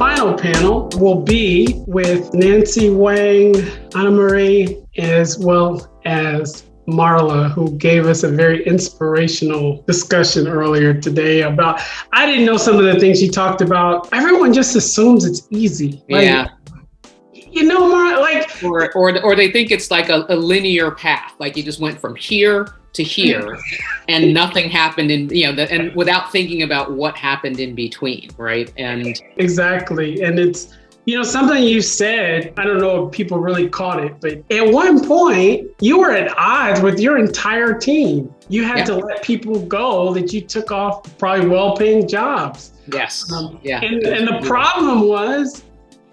final panel will be with Nancy, Wang, Anamarie, as well as Marla, who gave us a very inspirational discussion earlier today about, I didn't know some of the things she talked about. Everyone just assumes it's easy. Yeah. Marla, like... Or they think it's like a linear path, like you just went from here to here and nothing happened and without thinking about what happened in between, right? And exactly. And it's, something you said, I don't know if people really caught it, but at one point you were at odds with your entire team. You had to let people go that you took off probably well-paying jobs. Yes. And the problem was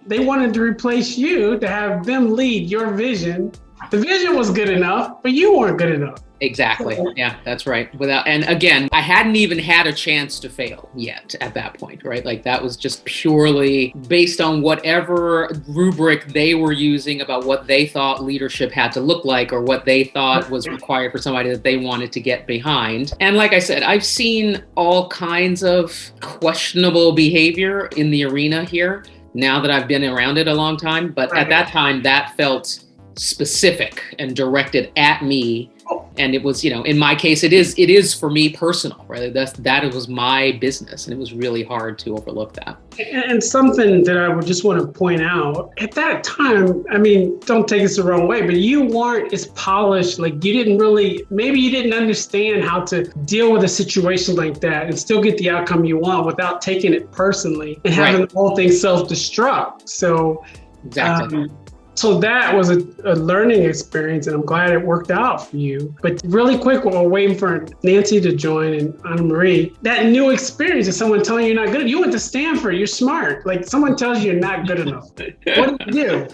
they wanted to replace you to have them lead your vision. The vision was good enough, but you weren't good enough. Exactly. Yeah, that's right. And again, I hadn't even had a chance to fail yet at that point, right? Like that was just purely based on whatever rubric they were using about what they thought leadership had to look like or what they thought was required for somebody that they wanted to get behind. And like I said, I've seen all kinds of questionable behavior in the arena here now that I've been around it a long time. But at that time, that felt specific and directed at me. And it was, in my case, it is for me personal, right? That was my business, and it was really hard to overlook that. And something that I would just want to point out, at that time, don't take this the wrong way, but you weren't as polished, like maybe you didn't understand how to deal with a situation like that and still get the outcome you want without taking it personally and having the whole thing self-destruct. So exactly. So that was a learning experience, and I'm glad it worked out for you. But really quick, while we're waiting for Nancy to join and Anamarie, that new experience of someone telling you you're not good. You went to Stanford, you're smart. Like someone tells you you're not good enough. What do you do?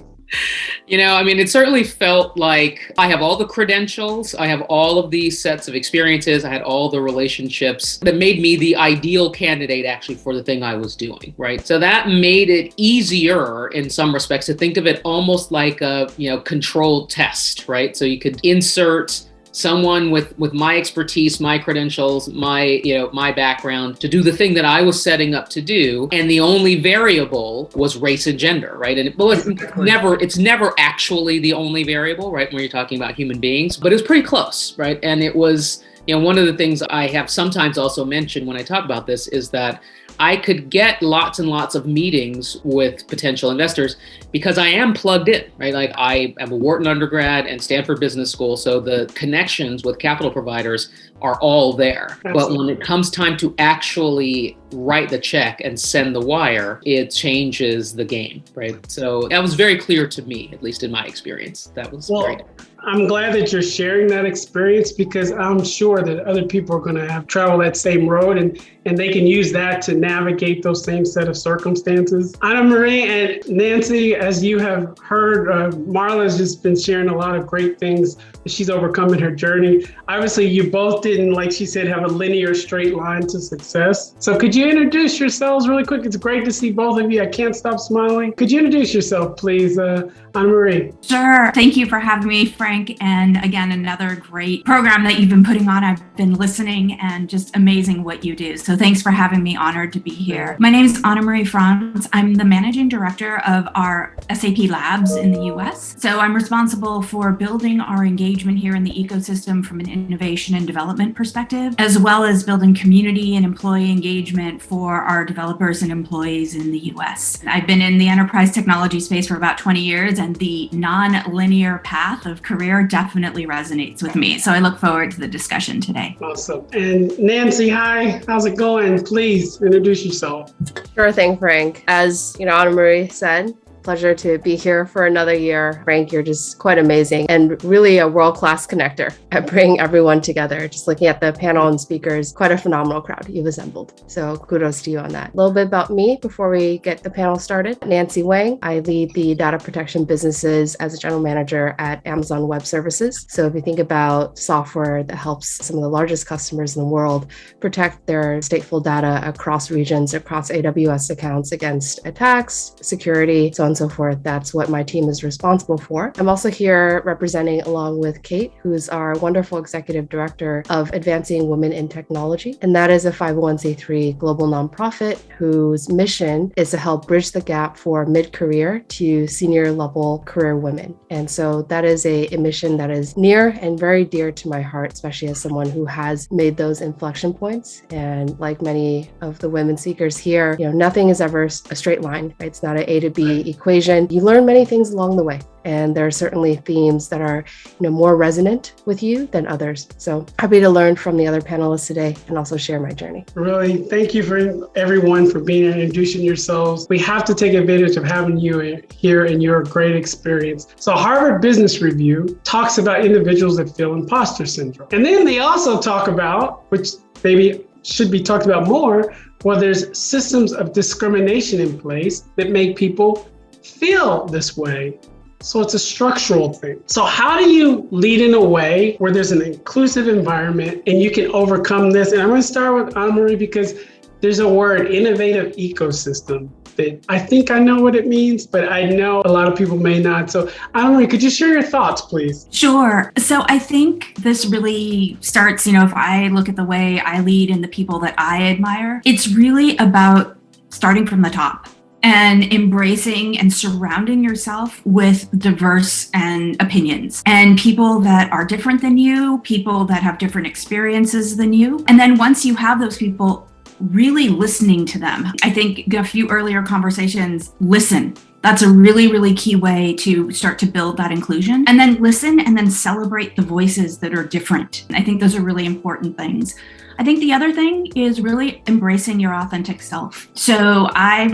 It certainly felt like I have all the credentials. I have all of these sets of experiences. I had all the relationships that made me the ideal candidate actually for the thing I was doing, right? So that made it easier in some respects to think of it almost like a, controlled test, right? So you could insert someone with my expertise, my credentials, my background to do the thing that I was setting up to do. And the only variable was race and gender, right? And it's never actually the only variable, right? When you're talking about human beings, but it was pretty close, right? And it was, one of the things I have sometimes also mentioned when I talk about this is that I could get lots and lots of meetings with potential investors because I am plugged in, right? Like I am a Wharton undergrad and Stanford Business School. So the connections with capital providers are all there. Absolutely. But when it comes time to actually write the check and send the wire, it changes the game, right? So that was very clear to me, at least in my experience. That was great. I'm glad that you're sharing that experience because I'm sure that other people are going to have traveled that same road and they can use that to navigate those same set of circumstances. Anamarie and Nancy, as you have heard, Marla's just been sharing a lot of great things that she's overcome in her journey. Obviously, you both didn't, like she said, have a linear straight line to success. So could you introduce yourselves really quick? It's great to see both of you. I can't stop smiling. Could you introduce yourself, please, Anamarie? Sure. Thank you for having me, Frank. And again, another great program that you've been putting on. I've been listening and just amazing what you do. So thanks for having me. Honored to be here. My name is Anamarie Franz. I'm the managing director of our SAP labs in the US. So I'm responsible for building our engagement here in the ecosystem from an innovation and development perspective, as well as building community and employee engagement for our developers and employees in the US. I've been in the enterprise technology space for about 20 years, and the non-linear path of career definitely resonates with me. So I look forward to the discussion today. Awesome. And Nancy, hi. How's it going? Please introduce yourself. Sure thing, Frank. As Anamarie said, pleasure to be here for another year. Frank, you're just quite amazing and really a world-class connector at bringing everyone together. Just looking at the panel and speakers, quite a phenomenal crowd you've assembled. So kudos to you on that. A little bit about me before we get the panel started. Nancy Wang. I lead the data protection businesses as a general manager at Amazon Web Services. So if you think about software that helps some of the largest customers in the world protect their stateful data across regions, across AWS accounts against attacks, security, so on and and so forth. That's what my team is responsible for. I'm also here representing along with Kate, who's our wonderful executive director of Advancing Women in Technology. And that is a 501c3 global nonprofit whose mission is to help bridge the gap for mid-career to senior level career women. And so that is a mission that is near and very dear to my heart, especially as someone who has made those inflection points. And like many of the women seekers here, nothing is ever a straight line, right? It's not an A to B equation. You learn many things along the way. And there are certainly themes that are, more resonant with you than others. So happy to learn from the other panelists today and also share my journey. Really, thank you for everyone for being here and introducing yourselves. We have to take advantage of having you here and your great experience. So Harvard Business Review talks about individuals that feel imposter syndrome. And then they also talk about, which maybe should be talked about more, well, there's systems of discrimination in place that make people feel this way. So it's a structural thing. So how do you lead in a way where there's an inclusive environment and you can overcome this? And I'm going to start with Anamarie because there's a word, innovative ecosystem, that I think I know what it means, but I know a lot of people may not. So Anamarie, could you share your thoughts, please? Sure. So I think this really starts, if I look at the way I lead and the people that I admire, it's really about starting from the top and embracing and surrounding yourself with diverse opinions and people that are different than you, people that have different experiences than you. And then once you have those people, really listening to them. I think a few earlier conversations, listen. That's a really, really key way to start to build that inclusion. And then listen and then celebrate the voices that are different. I think those are really important things. I think the other thing is really embracing your authentic self. So I've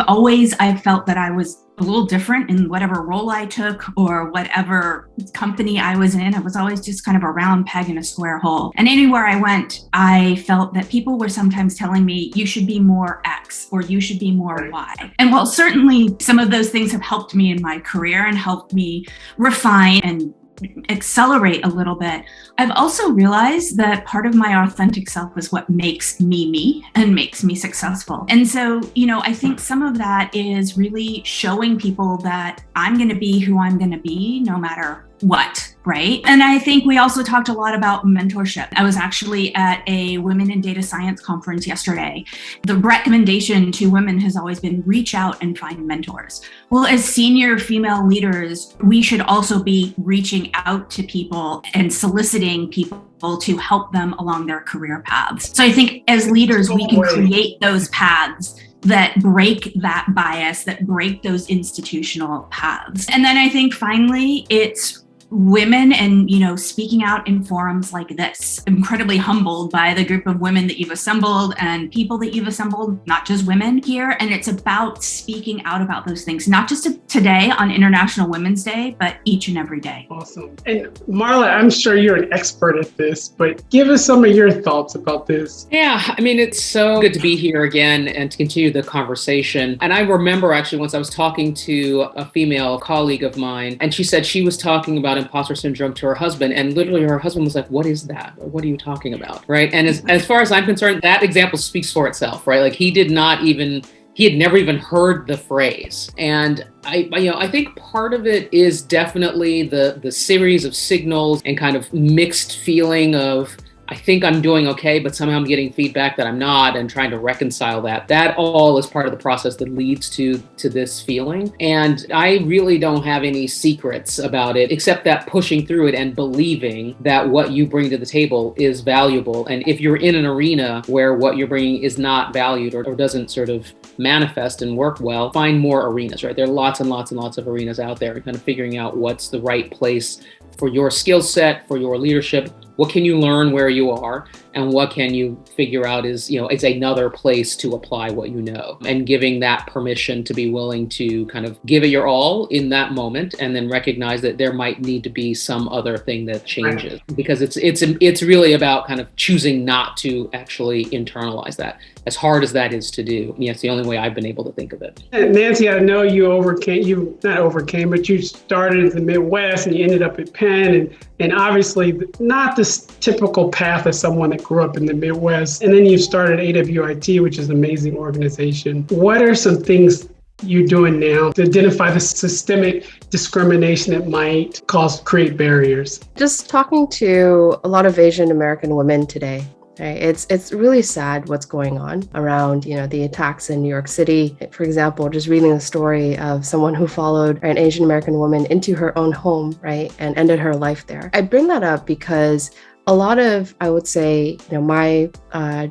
felt that I was a little different in whatever role I took or whatever company I was in. I was always just kind of a round peg in a square hole. And anywhere I went, I felt that people were sometimes telling me, you should be more X or you should be more Y. And while certainly some of those things have helped me in my career and helped me refine and accelerate a little bit, I've also realized that part of my authentic self is what makes me me and makes me successful. And so, I think some of that is really showing people that I'm going to be who I'm going to be no matter what, right? And I think we also talked a lot about mentorship. I was actually at a Women in Data Science conference yesterday. The recommendation to women has always been reach out and find mentors. Well, as senior female leaders, we should also be reaching out to people and soliciting people to help them along their career paths. So I think as leaders, we can create those paths that break that bias, that break those institutional paths. And then I think finally, it's women and, speaking out in forums like this. Incredibly humbled by the group of women that you've assembled and people that you've assembled, not just women here. And it's about speaking out about those things, not just today on International Women's Day, but each and every day. Awesome. And Marla, I'm sure you're an expert at this, but give us some of your thoughts about this. Yeah, it's so good to be here again and to continue the conversation. And I remember actually once I was talking to a female colleague of mine, and she said she was talking about imposter syndrome to her husband, and literally her husband was like, what is that? What are you talking about? Right. And as far as I'm concerned, that example speaks for itself, right? Like he had never even heard the phrase. And I think part of it is definitely the series of signals and kind of mixed feeling of, I think I'm doing okay, but somehow I'm getting feedback that I'm not, and trying to reconcile that. That all is part of the process that leads to this feeling. And I really don't have any secrets about it, except that pushing through it and believing that what you bring to the table is valuable. And if you're in an arena where what you're bringing is not valued or doesn't sort of manifest and work well, find more arenas, right? There are lots and lots and lots of arenas out there, kind of figuring out what's the right place for your skill set, for your leadership. What can you learn where you are, and what can you figure out is another place to apply what you know, and giving that permission to be willing to kind of give it your all in that moment, and then recognize that there might need to be some other thing that changes, because it's really about kind of choosing not to actually internalize that, as hard as that is to do. It's the only way I've been able to think of it. Nancy, I know you but you started in the Midwest and you ended up at Penn, and obviously not the typical path of someone that grew up in the Midwest. And then you started IWD, which is an amazing organization. What are some things you're doing now to identify the systemic discrimination that might create barriers? Just talking to a lot of Asian American women today. Right. It's really sad what's going on around, the attacks in New York City. For example, just reading the story of someone who followed an Asian American woman into her own home, right, and ended her life there. I bring that up because a lot of, I would say, my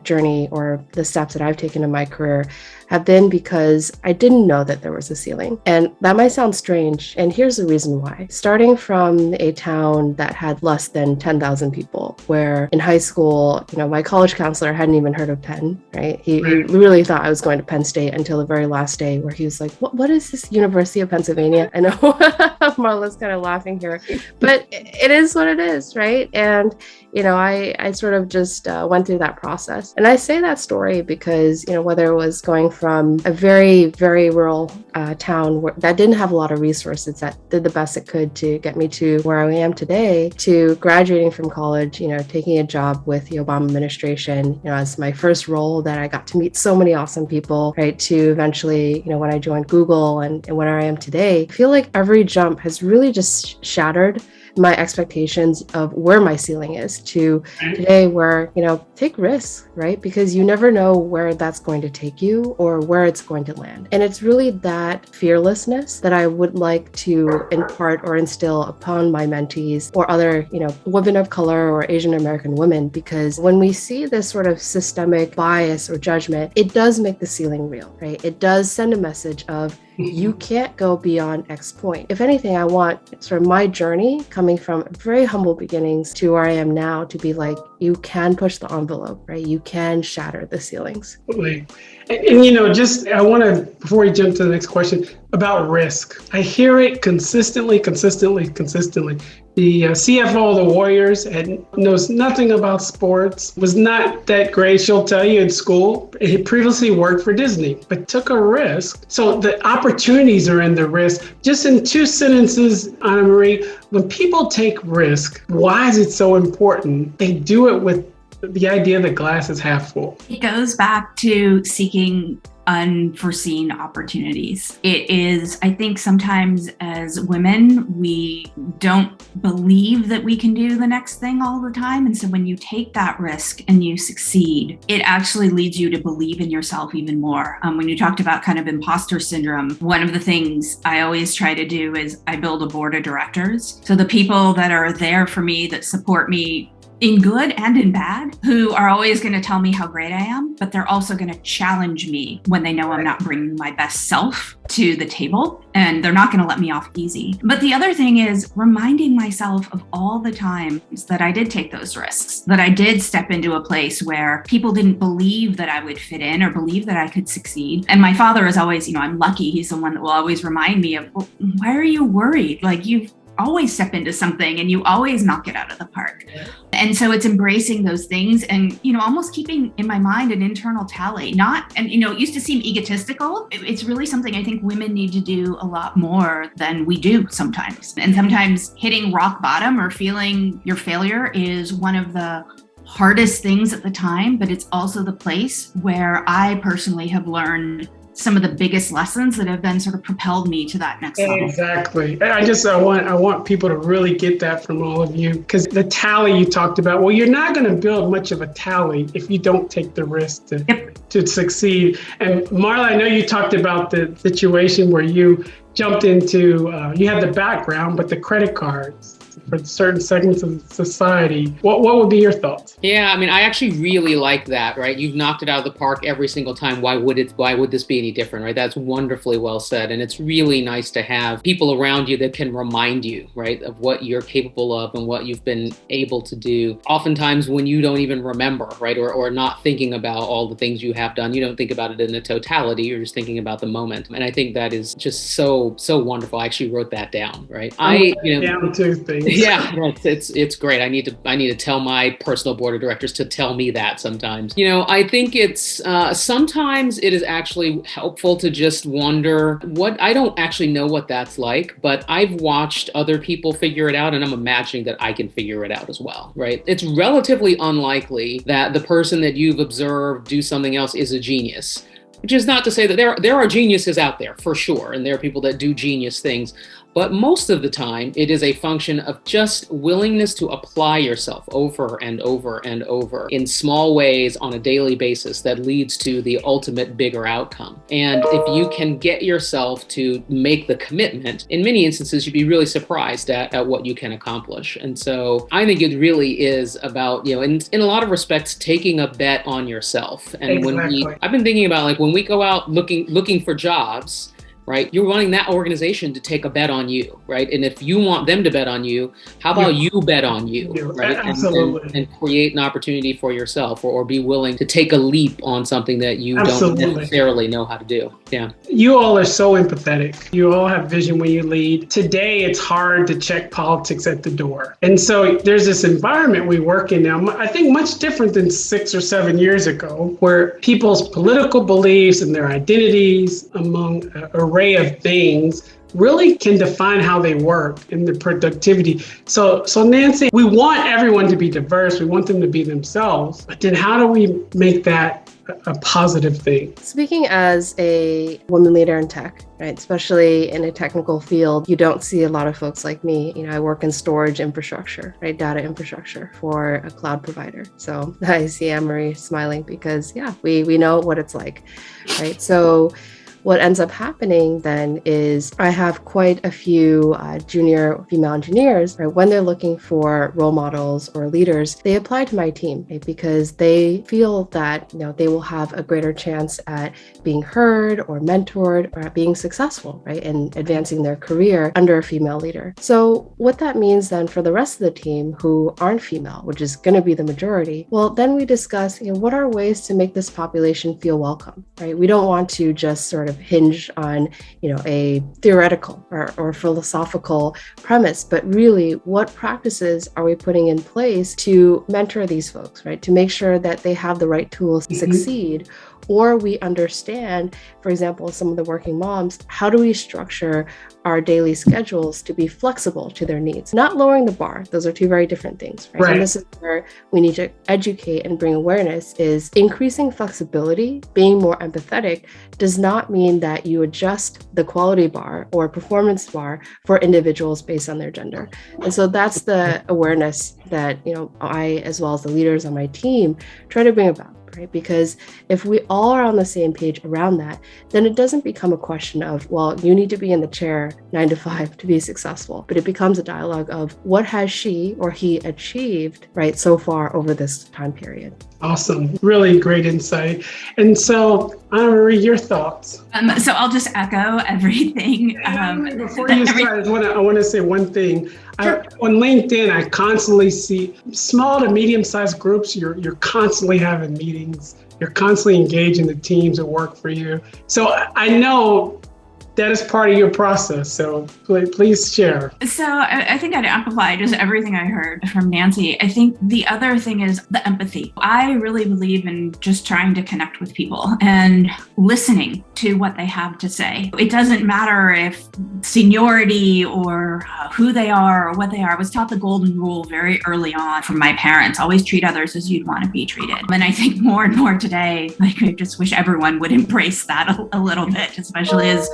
journey or the steps that I've taken in my career have been because I didn't know that there was a ceiling. And that might sound strange. And here's the reason why. Starting from a town that had less than 10,000 people, where in high school, my college counselor hadn't even heard of Penn, right? He really thought I was going to Penn State until the very last day, where he was like, what is this University of Pennsylvania? I know Marla's kind of laughing here, but it is what it is, right? And I sort of just went through that process. And I say that story because, whether it was going from a very, very rural town that didn't have a lot of resources, that did the best it could to get me to where I am today, to graduating from college, taking a job with the Obama administration, as my first role that I got to meet so many awesome people, right? To eventually, when I joined Google and where I am today, I feel like every jump has really just shattered my expectations of where my ceiling is to today where, take risks, right? Because you never know where that's going to take you or where it's going to land. And it's really that fearlessness that I would like to impart or instill upon my mentees or other, women of color or Asian American women, because when we see this sort of systemic bias or judgment, it does make the ceiling real, right? It does send a message of you can't go beyond X point. If anything, I want sort of my journey coming from very humble beginnings to where I am now to be like, you can push the envelope, right? You can shatter the ceilings. Absolutely. And I want to, before we jump to the next question, about risk. I hear it consistently. The CFO of the Warriors knows nothing about sports, was not that great, she'll tell you, in school. He previously worked for Disney, but took a risk. So the opportunities are in the risk. Just in 2 sentences, Anamarie, when people take risk, why is it so important? They do it with the idea that glass is half full. It goes back to seeking unforeseen opportunities. It is, I think sometimes as women, we don't believe that we can do the next thing all the time. And so when you take that risk and you succeed, it actually leads you to believe in yourself even more. When you talked about kind of imposter syndrome, one of the things I always try to do is I build a board of directors. So the people that are there for me, that support me in good and in bad, who are always going to tell me how great I am, but they're also going to challenge me when they know I'm not bringing my best self to the table, and they're not going to let me off easy. But the other thing is reminding myself of all the times that I did take those risks, that I did step into a place where people didn't believe that I would fit in or believe that I could succeed. And my father is always, I'm lucky. He's the one that will always remind me of, well, why are you worried? Like, you've always step into something and you always knock it out of the park. And so it's embracing those things and, almost keeping in my mind an internal tally, it used to seem egotistical. It's really something I think women need to do a lot more than we do sometimes. And sometimes hitting rock bottom or feeling your failure is one of the hardest things at the time, but it's also the place where I personally have learned some of the biggest lessons that have then sort of propelled me to that next level. Exactly. I want people to really get that from all of you, because the tally you talked about, well, you're not going to build much of a tally if you don't take the risk to succeed. And Marla, I know you talked about the situation where you jumped into, you had the background, but the credit cards for certain segments of society. What would be your thoughts? Yeah, I actually really like that, right? You've knocked it out of the park every single time. Why would this be any different, right? That's wonderfully well said. And it's really nice to have people around you that can remind you, right, of what you're capable of and what you've been able to do. Oftentimes when you don't even remember, right, or not thinking about all the things you have done, you don't think about it in the totality, you're just thinking about the moment. And I think that is just so wonderful. I actually wrote that down, right? Down to things. Yeah, it's great. I need to tell my personal board of directors to tell me that sometimes. I think it's sometimes it is actually helpful to just wonder I don't actually know what that's like, but I've watched other people figure it out and I'm imagining that I can figure it out as well, right? It's relatively unlikely that the person that you've observed do something else is a genius. which is not to say that there are geniuses out there for sure, and there are people that do genius things. But most of the time, it is a function of just willingness to apply yourself over and over and over in small ways on a daily basis that leads to the ultimate bigger outcome. And if you can get yourself to make the commitment, in many instances, you'd be really surprised at what you can accomplish. And so I think it really is about, in a lot of respects, taking a bet on yourself. And Exactly. I've been thinking about, like, when we go out looking for jobs, right? You're wanting that organization to take a bet on you, right? And if you want them to bet on you, how about you bet on you, right? Absolutely. And create an opportunity for yourself, or be willing to take a leap on something that you don't necessarily know how to do. Yeah. You all are so empathetic. You all have vision when you lead. Today, it's hard to check politics at the door. And so there's this environment we work in now, I think much different than 6 or 7 years ago, where people's political beliefs and their identities, among a array of things, really can define how they work and their productivity. So Nancy, we want everyone to be diverse. We want them to be themselves. But then how do we make that a positive thing? Speaking as a woman leader in tech, right, especially in a technical field, you don't see a lot of folks like me. I work in storage infrastructure, right, data infrastructure for a cloud provider. So I see Anamarie smiling because, we know what it's like, right? So what ends up happening then is I have quite a few junior female engineers, right? When they're looking for role models or leaders, they apply to my team, right? Because they feel that they will have a greater chance at being heard or mentored or at being successful, right? And advancing their career under a female leader. So what that means then for the rest of the team who aren't female, which is going to be the majority, well, then we discuss, what are ways to make this population feel welcome, right? We don't want to just sort of hinge on, a theoretical or philosophical premise, but really what practices are we putting in place to mentor these folks, right? To make sure that they have the right tools to succeed. Or we understand, for example, some of the working moms, how do we structure our daily schedules to be flexible to their needs? Not lowering the bar. Those are two very different things, right? And this is where we need to educate and bring awareness is increasing flexibility, being more empathetic does not mean that you adjust the quality bar or performance bar for individuals based on their gender. And so that's the awareness that, I, as well as the leaders on my team, try to bring about. Right? Because if we all are on the same page around that, then it doesn't become a question of, well, you need to be in the chair 9 to 5 to be successful, but it becomes a dialogue of what has she or he achieved, right, so far over this time period. Awesome. Really great insight. And so, Anamarie, your thoughts? So I'll just echo everything. Before you start, I want to say one thing. Sure. On LinkedIn, I constantly see small to medium-sized groups. You're constantly having meetings. You're constantly engaged in the teams that work for you. So I know that is part of your process. So please share. So I think I'd amplify just everything I heard from Nancy. I think the other thing is the empathy. I really believe in just trying to connect with people and listening to what they have to say. It doesn't matter if seniority or who they are or what they are. I was taught the golden rule very early on from my parents. Always treat others as you'd want to be treated. And I think more and more today, I just wish everyone would embrace that a little bit, especially as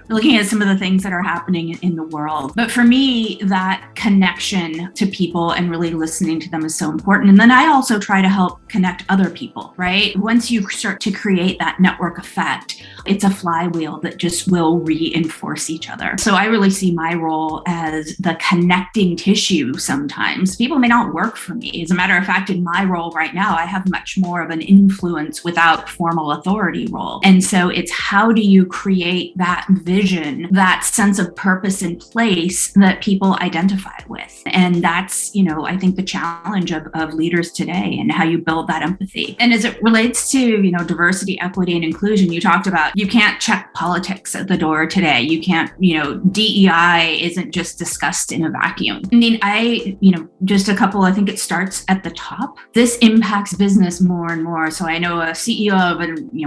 looking at some of the things that are happening in the world. But for me, that connection to people and really listening to them is so important. And then I also try to help connect other people, right? Once you start to create that network effect, it's a flywheel that just will reinforce each other. So I really see my role as the connecting tissue sometimes. People may not work for me. As a matter of fact, in my role right now, I have much more of an influence without formal authority role. And so it's how do you create that vision, that sense of purpose in place that people identify with. And that's, I think the challenge of leaders today and how you build that empathy. And as it relates to, diversity, equity, and inclusion, you talked about, You can't check politics at the door today. You can't, DEI isn't just discussed in a vacuum. I mean, just a couple, I think it starts at the top. This impacts business more and more. So I know a CEO of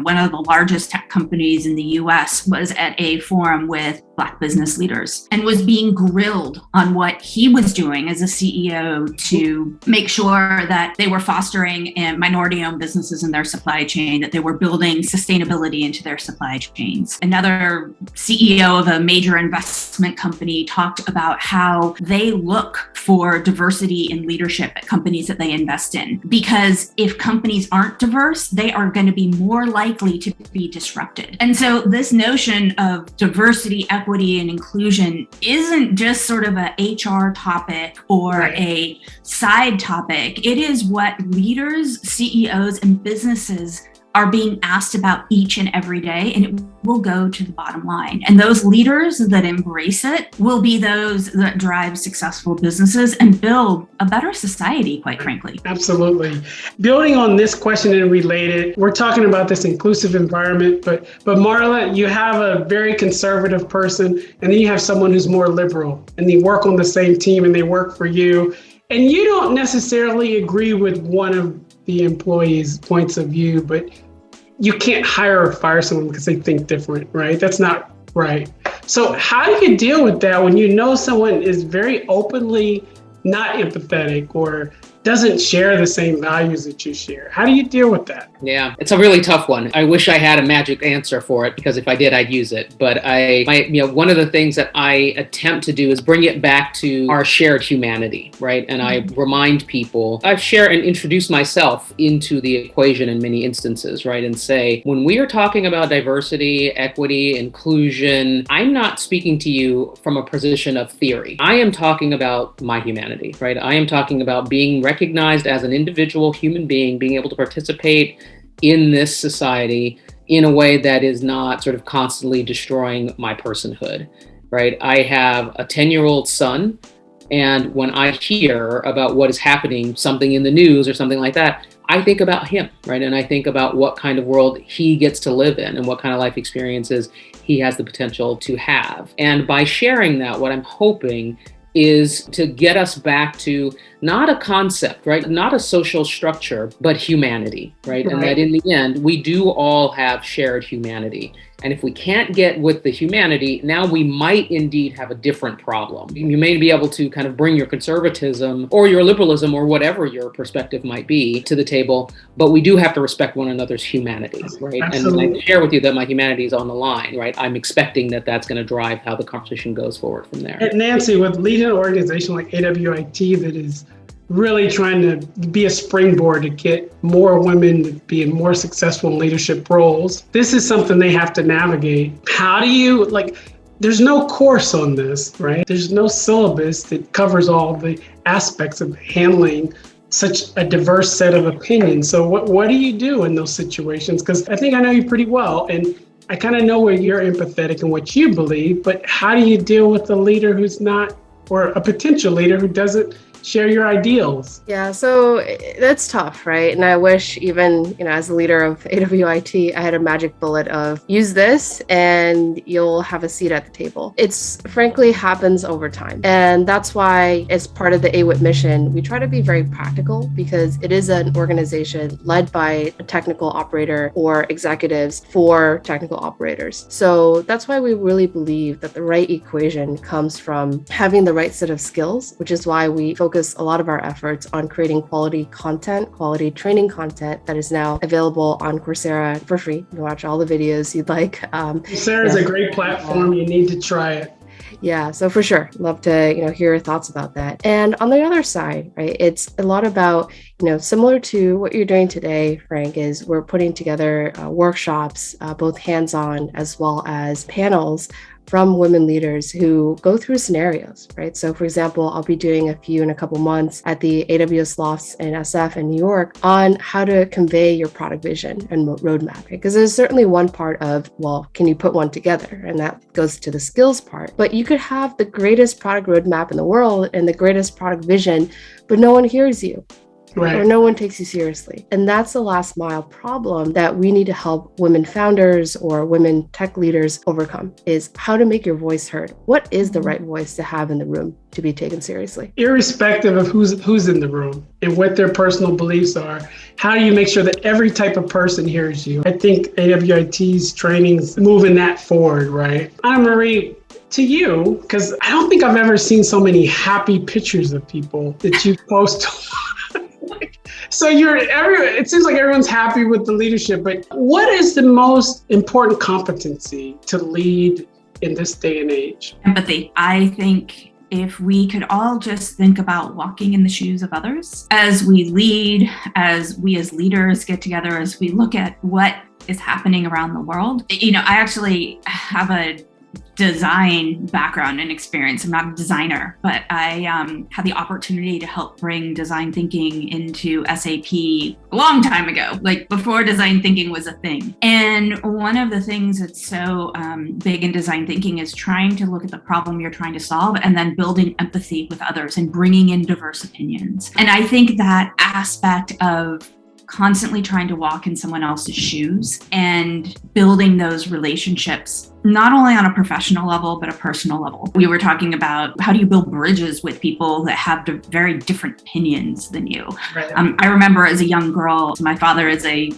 one of the largest tech companies in the US was at a forum with Black business leaders and was being grilled on what he was doing as a CEO to make sure that they were fostering minority-owned businesses in their supply chain, that they were building sustainability into their supply chains. Another CEO of a major investment company talked about how they look for diversity in leadership at companies that they invest in. Because if companies aren't diverse, they are going to be more likely to be disrupted. And so this notion of diversity, equity, and inclusion isn't just sort of a HR topic or a side topic. It is what leaders, CEOs, and businesses are being asked about each and every day, and it will go to the bottom line. And those leaders that embrace it will be those that drive successful businesses and build a better society, quite frankly. Absolutely. Building on this question and related, we're talking about this inclusive environment, but Marla, you have a very conservative person, and then you have someone who's more liberal, and they work on the same team and they work for you. And you don't necessarily agree with one of the employees' points of view, but you can't hire or fire someone because they think different, right? That's not right. So how do you deal with that when you know someone is very openly not empathetic or doesn't share the same values that you share? How do you deal with that? Yeah, it's a really tough one. I wish I had a magic answer for it, because if I did, I'd use it. But one of the things that I attempt to do is bring it back to our shared humanity, right? And I remind people, I share and introduce myself into the equation in many instances, right? And say, when we are talking about diversity, equity, inclusion, I'm not speaking to you from a position of theory. I am talking about my humanity, right? I am talking about being recognized as an individual human being, being able to participate in this society in a way that is not sort of constantly destroying my personhood, right? I have a 10-year-old son, and when I hear about what is happening, something in the news or something like that, I think about him, right? And I think about what kind of world he gets to live in and what kind of life experiences he has the potential to have. And by sharing that, what I'm hoping is to get us back to not a concept, right? Not a social structure, but humanity, right? And that in the end, we do all have shared humanity. And if we can't get with the humanity, now we might indeed have a different problem. You may be able to kind of bring your conservatism or your liberalism or whatever your perspective might be to the table, but we do have to respect one another's humanity, right? Absolutely. And I share with you that my humanity is on the line, right? I'm expecting that that's going to drive how the conversation goes forward from there. And Nancy, with leading an organization like IWD that is really trying to be a springboard to get more women to be in more successful leadership roles, this is something they have to navigate. How do you, there's no course on this, right? There's no syllabus that covers all the aspects of handling such a diverse set of opinions. So what do you do in those situations? Because I think I know you pretty well, and I kind of know where you're empathetic and what you believe, but how do you deal with a leader who's not, or a potential leader who doesn't share your ideals? Yeah, so that's tough, right? And I wish even, as a leader of IWD, I had a magic bullet of use this and you'll have a seat at the table. It's frankly happens over time. And that's why as part of the AWIT mission, we try to be very practical because it is an organization led by a technical operator or executives for technical operators. So that's why we really believe that the right equation comes from having the right set of skills, which is why we focus a lot of our efforts on creating quality content, quality training content that is now available on Coursera for free. You can watch all the videos you'd like. Coursera is a great platform. You need to try it. Yeah, so for sure, love to hear your thoughts about that. And on the other side, right, it's a lot about similar to what you're doing today, Frank, is we're putting together workshops, both hands-on as well as panels from women leaders who go through scenarios, right? So for example, I'll be doing a few in a couple months at the AWS Lofts in SF in New York on how to convey your product vision and roadmap, because there's certainly one part of, well, can you put one together? And that goes to the skills part. But you could have the greatest product roadmap in the world and the greatest product vision, but no one hears you. Right. or no one takes you seriously. And that's the last mile problem that we need to help women founders or women tech leaders overcome, is how to make your voice heard. What is the right voice to have in the room to be taken seriously? Irrespective of who's in the room and what their personal beliefs are, how do you make sure that every type of person hears you? I think AWIT's training's moving that forward, right? Anamarie, to you, because I don't think I've ever seen so many happy pictures of people that you post. So it seems like everyone's happy with the leadership, but what is the most important competency to lead in this day and age? Empathy. I think if we could all just think about walking in the shoes of others as we lead, as we as leaders get together, as we look at what is happening around the world. I actually have a design background and experience. I'm not a designer, but I had the opportunity to help bring design thinking into SAP a long time ago, like before design thinking was a thing. And one of the things that's so big in design thinking is trying to look at the problem you're trying to solve and then building empathy with others and bringing in diverse opinions. And I think that aspect of constantly trying to walk in someone else's shoes and building those relationships, not only on a professional level, but a personal level. We were talking about how do you build bridges with people that have very different opinions than you. Right. I remember as a young girl, my father is a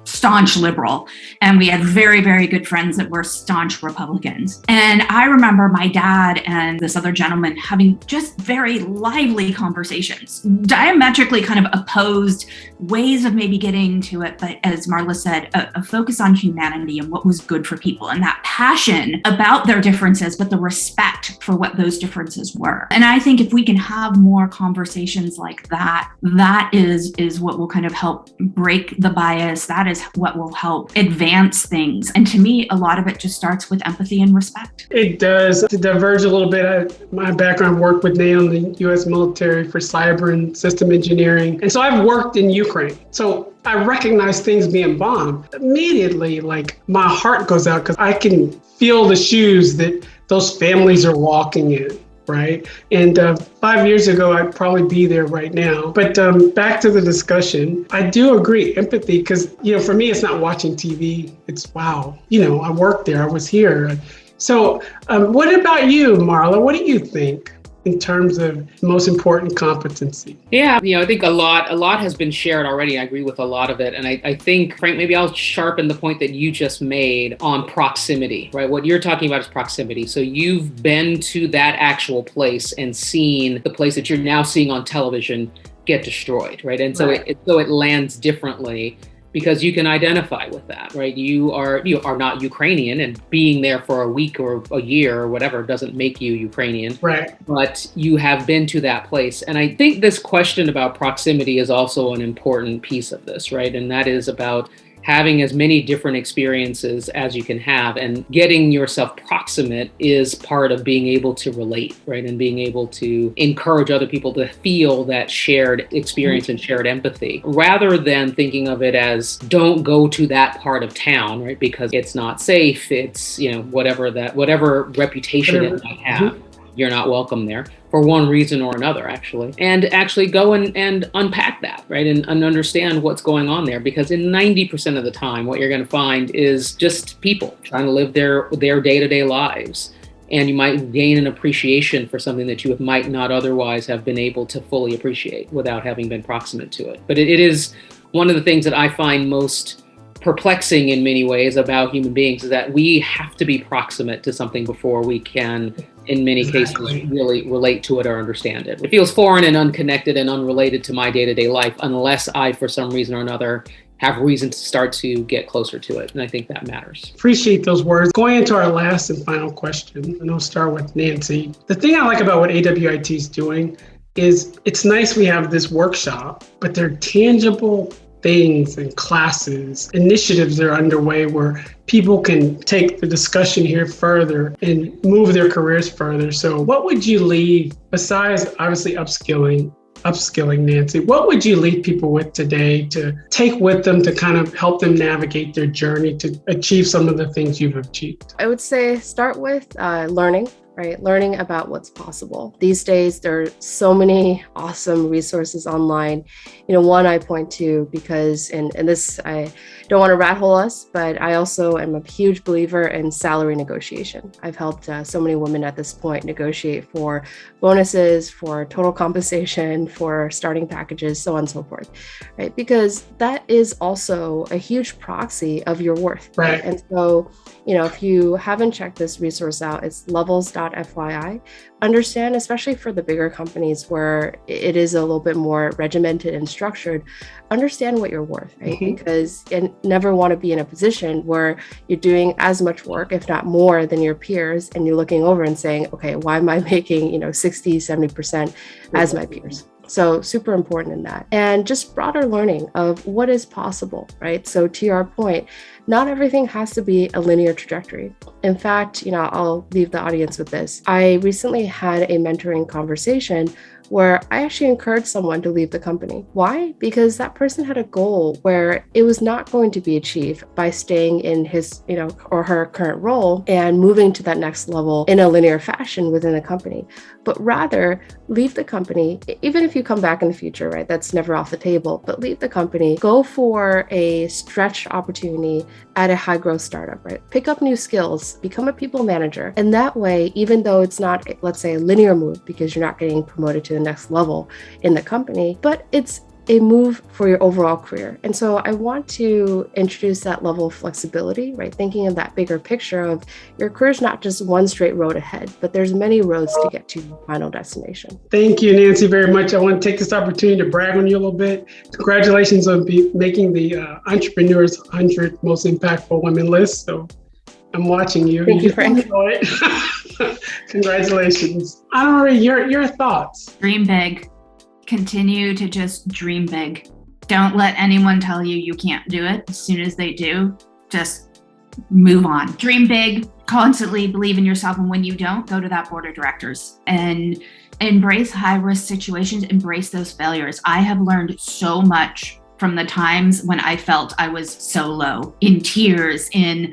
staunch liberal, and we had very, very good friends that were staunch Republicans. And I remember my dad and this other gentleman having just very lively conversations, diametrically kind of opposed ways of maybe getting to it. But as Marla said, a focus on humanity and what was good for people, and that passion about their differences, but the respect for what those differences were. And I think if we can have more conversations like that, that is what will kind of help break the bias. That is what will help advance things. And to me, a lot of it just starts with empathy and respect. It does. To diverge a little bit, my background worked with NATO and the U.S. military for cyber and system engineering. And so I've worked in Ukraine. So I recognize things being bombed. Immediately, like my heart goes out because I can feel the shoes that those families are walking in. Right. And 5 years ago, I'd probably be there right now. But back to the discussion, I do agree, empathy, because, for me, it's not watching TV. It's, wow, I worked there. I was here. So what about you, Marla? What do you think in terms of most important competency? Yeah, I think a lot has been shared already. I agree with a lot of it. And I think, Frank, maybe I'll sharpen the point that you just made on proximity, right? What you're talking about is proximity. So you've been to that actual place and seen the place that you're now seeing on television get destroyed, right? And so it lands differently, because you can identify with that, right? You are not Ukrainian, and being there for a week or a year or whatever doesn't make you Ukrainian. Right. But you have been to that place. And I think this question about proximity is also an important piece of this, right? And that is about having as many different experiences as you can have, and getting yourself proximate is part of being able to relate, right? And being able to encourage other people to feel that shared experience and shared empathy, rather than thinking of it as don't go to that part of town, right? Because it's not safe. It's, whatever reputation it might have, you're not welcome there for one reason or another, actually. And actually go and unpack that, right? And understand what's going on there. Because in 90% of the time, what you're going to find is just people trying to live their day-to-day lives. And you might gain an appreciation for something that you might not otherwise have been able to fully appreciate without having been proximate to it. But it is one of the things that I find most perplexing in many ways about human beings, is that we have to be proximate to something before we can, in many cases, really relate to it or understand it. It feels foreign and unconnected and unrelated to my day-to-day life, unless I, for some reason or another, have reason to start to get closer to it. And I think that matters. Appreciate those words. Going into our last and final question, and I'll start with Nancy. The thing I like about what AWIT is doing is it's nice we have this workshop, but they're tangible things and classes, initiatives that are underway where people can take the discussion here further and move their careers further. So what would you leave, besides obviously upskilling, Nancy, what would you leave people with today to take with them to kind of help them navigate their journey to achieve some of the things you've achieved? I would say start with learning. right? Learning about what's possible. These days, there are so many awesome resources online. One I point to because, and this, I don't want to rat hole us, but I also am a huge believer in salary negotiation. I've helped so many women at this point negotiate for bonuses, for total compensation, for starting packages, so on and so forth, right? Because that is also a huge proxy of your worth. Right. And so, if you haven't checked this resource out, it's levels.fyi. Understand, especially for the bigger companies where it is a little bit more regimented and structured, understand what you're worth, right? Because you never want to be in a position where you're doing as much work, if not more than your peers, and you're looking over and saying, okay, why am I making, 60, 70% as my peers? So super important in that. And just broader learning of what is possible, right? So to your point, not everything has to be a linear trajectory. In fact, I'll leave the audience with this. I recently had a mentoring conversation where I actually encouraged someone to leave the company. Why? Because that person had a goal where it was not going to be achieved by staying in his, or her current role and moving to that next level in a linear fashion within the company, but rather leave the company. Even if you come back in the future, right? That's never off the table, but leave the company, go for a stretched opportunity at a high growth startup, right? Pick up new skills, become a people manager. And that way, even though it's not, let's say, a linear move because you're not getting promoted to the next level in the company, but it's a move for your overall career. And so I want to introduce that level of flexibility, right? Thinking of that bigger picture of your career is not just one straight road ahead, but there's many roads to get to your final destination. Thank you, Nancy, very much. I want to take this opportunity to brag on you a little bit. Congratulations on making the Entrepreneurs 100 Most Impactful Women list. So I'm watching you. Thank you, Frank. Congratulations. Anamarie, your thoughts? Dream big. Continue to just dream big. Don't let anyone tell you you can't do it. As soon as they do, just move on. Dream big, constantly believe in yourself. And when you don't, go to that board of directors and embrace high risk situations, embrace those failures. I have learned so much from the times when I felt I was so low, in tears, in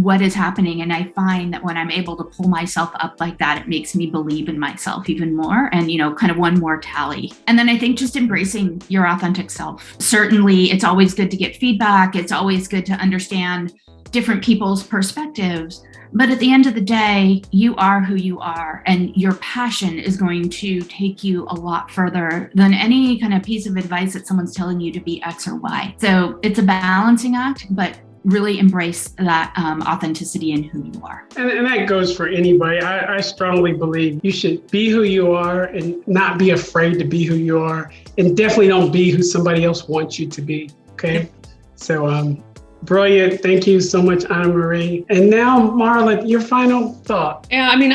what is happening. And I find that when I'm able to pull myself up like that, it makes me believe in myself even more and, kind of one more tally. And then I think just embracing your authentic self. Certainly, it's always good to get feedback. It's always good to understand different people's perspectives. But at the end of the day, you are who you are, and your passion is going to take you a lot further than any kind of piece of advice that someone's telling you to be X or Y. So it's a balancing act, but really embrace that authenticity in who you are. And that goes for anybody. I strongly believe you should be who you are and not be afraid to be who you are. And definitely don't be who somebody else wants you to be. Okay. So brilliant. Thank you so much, Anamarie. And now, Marla, your final thought. Yeah, I mean,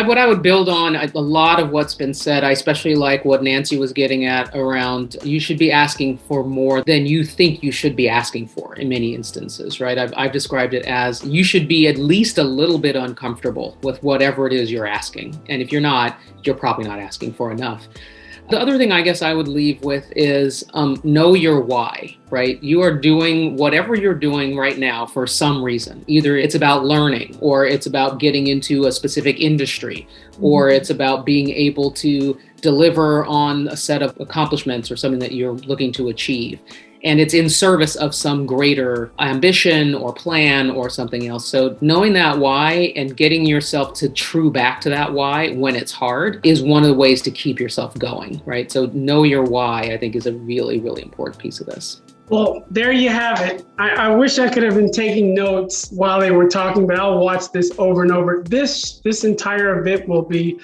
what I would build on a lot of what's been said. I especially like what Nancy was getting at around you should be asking for more than you think you should be asking for in many instances, right? I've described it as you should be at least a little bit uncomfortable with whatever it is you're asking. And if you're not, you're probably not asking for enough. The other thing I guess I would leave with is know your why, right? You are doing whatever you're doing right now for some reason. Either it's about learning, or it's about getting into a specific industry, or it's about being able to deliver on a set of accomplishments or something that you're looking to achieve. And it's in service of some greater ambition or plan or something else. So knowing that why and getting yourself to true back to that why when it's hard is one of the ways to keep yourself going, right? So know your why, I think, is a really, really important piece of this. Well, there you have it. I wish I could have been taking notes while they were talking, but I'll watch this over and over. This entire event will be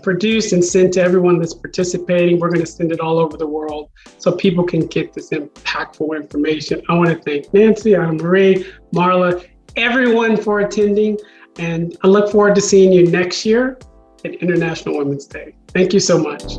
produced and sent to everyone that's participating. We're going to send it all over the world so people can get this impactful information. I want to thank Nancy, Anamarie, Marla, everyone for attending. And I look forward to seeing you next year at International Women's Day. Thank you so much.